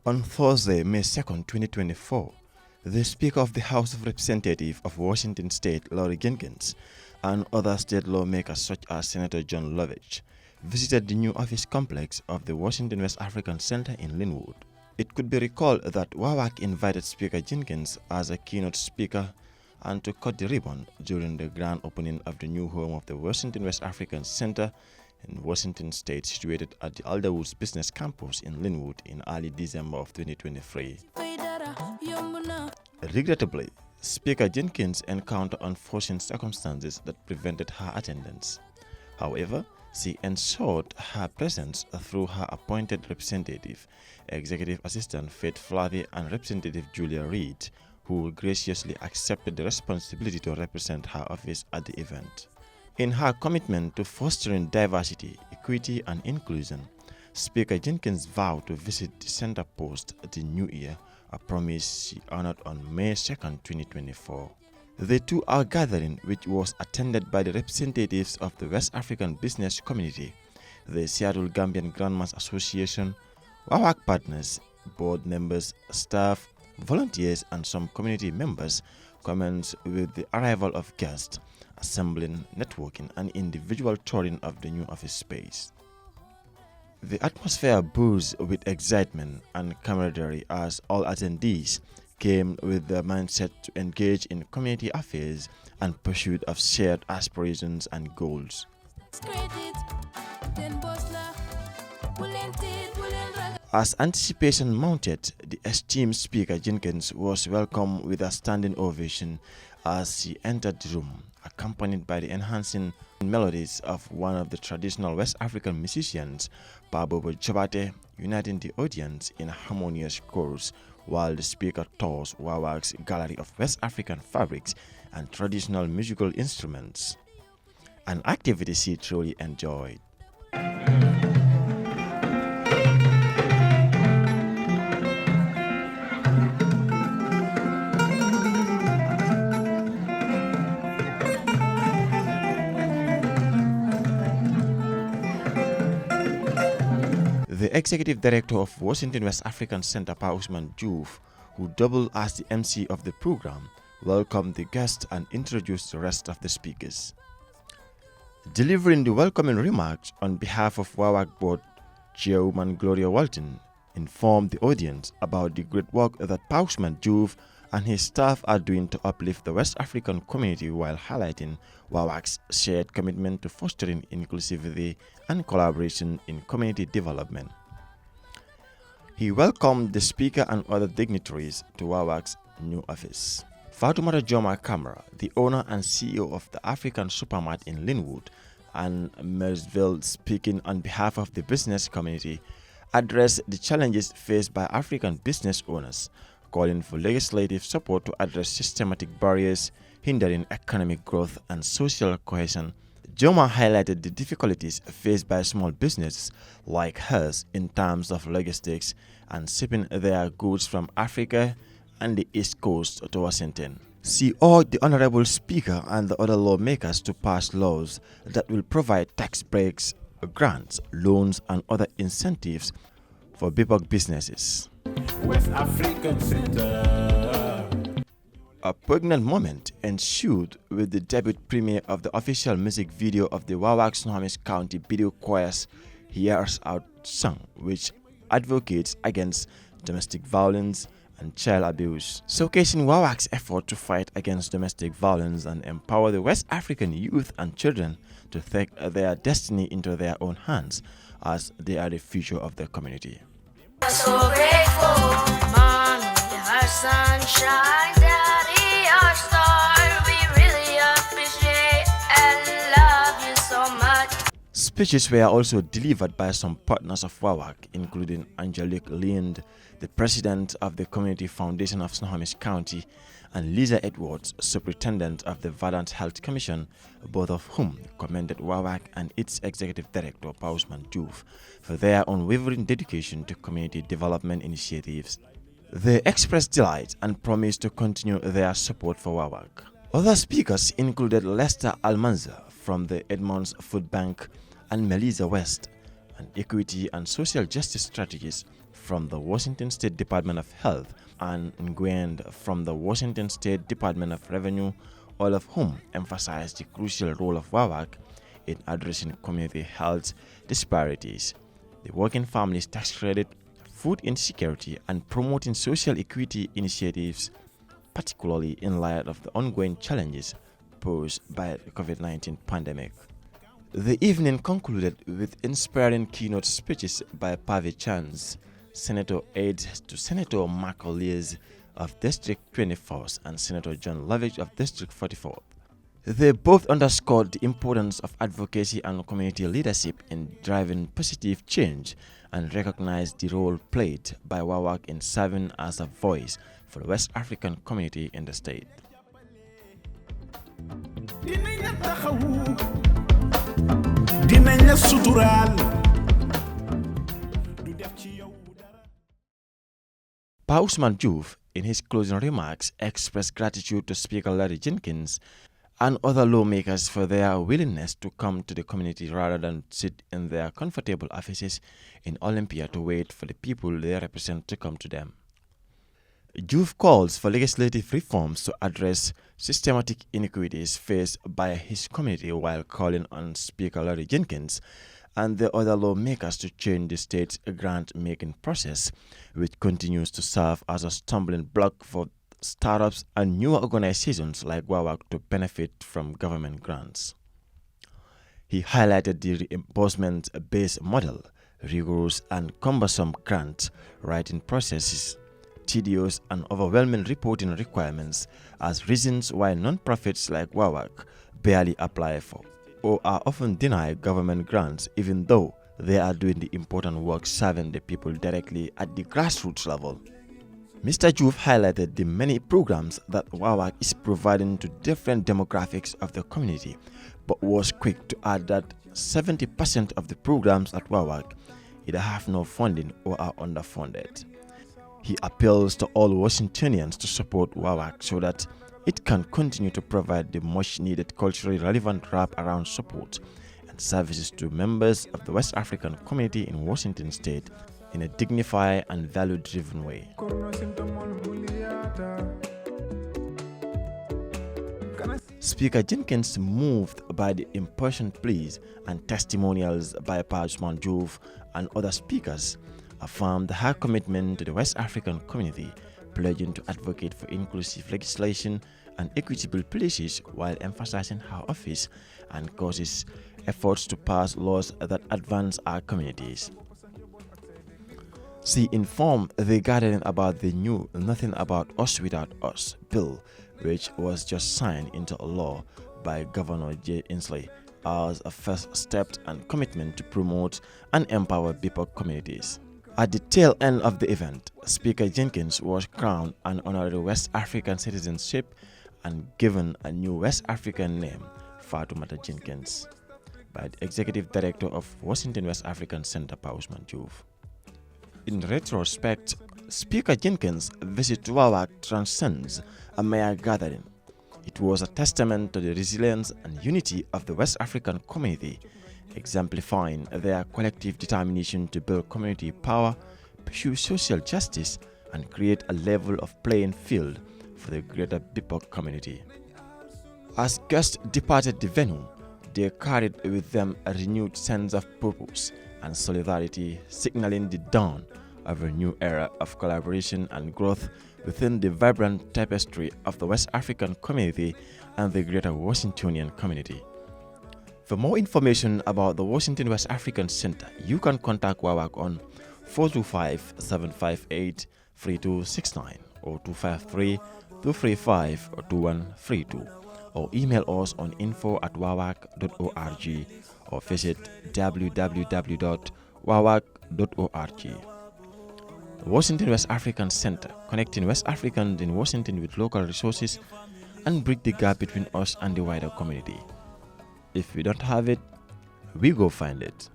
On Thursday, May 2nd, 2024, the Speaker of the House of Representatives of Washington State, Laurie Jenkins, and other state lawmakers such as Senator John Lovich visited the new office complex of the Washington West African Center in Linwood. It could be recalled that Wawac invited Speaker Jenkins as a keynote speaker and to cut the ribbon during the grand opening of the new home of the Washington West African Center in Washington State, situated at the Alderwoods Business Campus in Linwood in early December of 2023. Regrettably, Speaker Jenkins encountered unforeseen circumstances that prevented her attendance. However, she ensured her presence through her appointed representative, Executive Assistant Faith Flavie, and Representative Julia Reed, who graciously accepted the responsibility to represent her office at the event. In her commitment to fostering diversity, equity, and inclusion, Speaker Jenkins vowed to visit the center post the new year, a promise she honored on May 2nd, 2024. The two-hour gathering, which was attended by the representatives of the West African business community, the Seattle Gambian Grandmas Association, Wawac partners, board members, staff, volunteers, and some community members, commenced with the arrival of guests, assembling, networking, and individual touring of the new office space. The atmosphere buzzed with excitement and camaraderie as all attendees came with the mindset to engage in community affairs and pursuit of shared aspirations and goals. As anticipation mounted, the esteemed Speaker Jenkins was welcomed with a standing ovation as she entered the room, accompanied by the enhancing melodies of one of the traditional West African musicians, Pabobo Jabate, uniting the audience in a harmonious chorus while the speaker tours Wawac's gallery of West African fabrics and traditional musical instruments, an activity she truly enjoyed. The Executive Director of Washington West African Center, Pa Ousmane Diouf, who doubled as the MC of the program, welcomed the guests and introduced the rest of the speakers. Delivering the welcoming remarks on behalf of Wawac Board Chairwoman Gloria Walton, informed the audience about the great work that Pa Ousmane Diouf and his staff are doing to uplift the West African community while highlighting Wawac's shared commitment to fostering inclusivity and collaboration in community development. He welcomed the speaker and other dignitaries to Wawac's new office. Fatoumata Joma Kamara, the owner and CEO of the African Supermart in Linwood and Mersville, speaking on behalf of the business community, addressed the challenges faced by African business owners, calling for legislative support to address systematic barriers hindering economic growth and social cohesion. Joma highlighted the difficulties faced by small businesses like hers in terms of logistics and shipping their goods from Africa and the East Coast to Washington. She urged the Honorable Speaker and the other lawmakers to pass laws that will provide tax breaks, grants, loans, and other incentives for BIPOC businesses. West African Center. A poignant moment ensued with the debut premiere of the official music video of the Wawac Snohomish County Video Choir's Hears Out song, which advocates against domestic violence and child abuse, showcasing Wawac's effort to fight against domestic violence and empower the West African youth and children to take their destiny into their own hands, as they are the future of their community. So grateful, Mom, our sunshine, Daddy, our star. We really appreciate and love you so much. Speeches were also delivered by some partners of Wawac, including Angelique Lind, the president of the Community Foundation of Snohomish County, and Lisa Edwards, superintendent of the Verdant Health Commission, both of whom commended Wawac and its executive director, Pa Ousmane Diouf, for their unwavering dedication to community development initiatives. They expressed delight and promised to continue their support for Wawac. Other speakers included Lester Almanza, from the Edmonds Food Bank, and Melissa West, an equity and social justice strategist from the Washington State Department of Health, and Nguyen from the Washington State Department of Revenue, all of whom emphasized the crucial role of Wawac in addressing community health disparities, the Working Families Tax Credit, food insecurity, and promoting social equity initiatives, particularly in light of the ongoing challenges posed by the COVID-19 pandemic. The evening concluded with inspiring keynote speeches by Pavi Chance, Senator Aide to Senator Marco Lees of District 24th and Senator John Lovich of District 44th. They both underscored the importance of advocacy and community leadership in driving positive change and recognized the role played by Wawac in serving as a voice for the West African community in the state. Pa Ousmane Diouf, in his closing remarks, expressed gratitude to Speaker Laurie Jenkins and other lawmakers for their willingness to come to the community rather than sit in their comfortable offices in Olympia to wait for the people they represent to come to them. Diouf calls for legislative reforms to address systematic inequities faced by his community while calling on Speaker Laurie Jenkins and the other lawmakers to change the state's grant-making process, which continues to serve as a stumbling block for startups and newer organizations like Wawac to benefit from government grants. He highlighted the reimbursement-based model, rigorous and cumbersome grant writing processes, tedious and overwhelming reporting requirements as reasons why non-profits like Wawac barely apply for or are often denied government grants even though they are doing the important work serving the people directly at the grassroots level. Mr. Diouf highlighted the many programs that Wawac is providing to different demographics of the community, but was quick to add that 70% of the programs at Wawac either have no funding or are underfunded. He appeals to all Washingtonians to support Wawac so that it can continue to provide the much-needed culturally relevant wrap-around support and services to members of the West African community in Washington State in a dignified and value-driven way. Speaker Jenkins, moved by the impassioned pleas and testimonials by Pa Ousmane Diouf and other speakers, affirmed her commitment to the West African community, pledging to advocate for inclusive legislation and equitable policies while emphasizing her office and causes efforts to pass laws that advance our communities. She informed the Guardian about the new Nothing About Us Without Us bill, which was just signed into law by Governor Jay Inslee as a first step and commitment to promote and empower BIPOC communities. At the tail end of the event, Speaker Jenkins was crowned an honorary West African citizenship and given a new West African name, Fatoumata Jenkins, by the Executive Director of Washington West African Center, Pa Ousmane Diouf. In retrospect, Speaker Jenkins' visit to Wawac transcends a mere gathering. It was a testament to the resilience and unity of the West African community, exemplifying their collective determination to build community power, pursue social justice, and create a level of playing field for the greater BIPOC community. As guests departed the venue, they carried with them a renewed sense of purpose and solidarity, signaling the dawn of a new era of collaboration and growth within the vibrant tapestry of the West African community and the greater Washingtonian community. For more information about the Washington West African Center, you can contact Wawac on 425-758-3269 or 253-235-2132, or email us on info@wawac.org or visit www.wawac.org. The Washington West African Center, connecting West Africans in Washington with local resources and bridge the gap between us and the wider community. If we don't have it, we go find it.